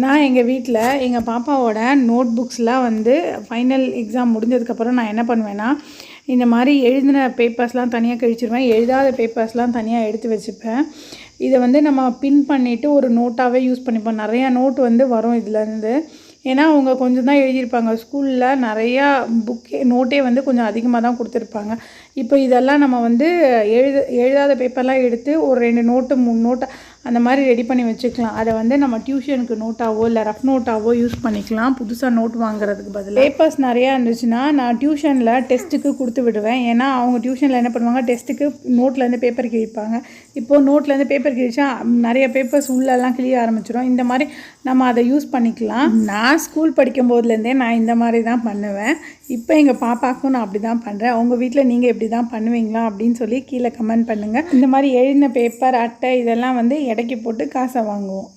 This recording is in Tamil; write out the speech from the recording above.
நான் எங்கள் வீட்டில் எங்கள் பாப்பாவோட நோட் புக்ஸ்லாம் வந்து ஃபைனல் எக்ஸாம் முடிஞ்சதுக்கப்புறம் நான் என்ன பண்ணுவேன்னா, இந்த மாதிரி எழுதின பேப்பர்ஸ்லாம் தனியாக கழிச்சிருவேன். எழுதாத பேப்பர்ஸ்லாம் தனியாக எடுத்து வச்சுப்பேன். இதை வந்து நம்ம பின் பண்ணிவிட்டு ஒரு நோட்டாகவே யூஸ் பண்ணிப்போம். நிறையா நோட் வந்து வரும் இதுலேருந்து. ஏன்னா அவங்க கொஞ்சம் தான் எழுதியிருப்பாங்க. ஸ்கூலில் நிறையா நோட்டே வந்து கொஞ்சம் அதிகமாக தான் கொடுத்துருப்பாங்க. இப்போ இதெல்லாம் நம்ம வந்து எழுதாத பேப்பர்லாம் எடுத்து ஒரு 2 நோட்டு 3 நோட்டு அந்த மாதிரி ரெடி பண்ணி வச்சுக்கலாம். அதை வந்து நம்ம டியூஷனுக்கு நோட்டாவோ இல்லை ரஃப் நோட்டாவோ யூஸ் பண்ணிக்கலாம். புதுசாக நோட் வாங்குறதுக்கு பதிலாக பேப்பர்ஸ் நிறையா இருந்துச்சுன்னா நான் டியூஷனில் டெஸ்ட்டுக்கு கொடுத்து விடுவேன். ஏன்னா அவங்க டியூஷனில் என்ன பண்ணுவாங்க, டெஸ்ட்டுக்கு நோட்லேருந்து பேப்பர் கிழிப்பாங்க. இப்போது நோட்லேருந்து பேப்பர் கிழிச்சா நிறைய பேப்பர்ஸ் உள்ளெல்லாம் கிழிய ஆரம்பிச்சிடும். இந்த மாதிரி நம்ம அதை யூஸ் பண்ணிக்கலாம். நான் ஸ்கூல் படிக்கும் போதுலேருந்தே நான் இந்த மாதிரி தான் பண்ணுவேன். இப்போ எங்கள் பாப்பாவுக்கும் நான் அப்படி தான் பண்ணுறேன். உங்கள் வீட்டில் நீங்கள் எப்படி தான் பண்ணுவீங்களா அப்படின்னு சொல்லி கீழே கமெண்ட் பண்ணுங்கள். இந்த மாதிரி எழுதின பேப்பர், அட்டை இதெல்லாம் வந்து எடைக்கு போட்டு காசை வாங்குவோம்.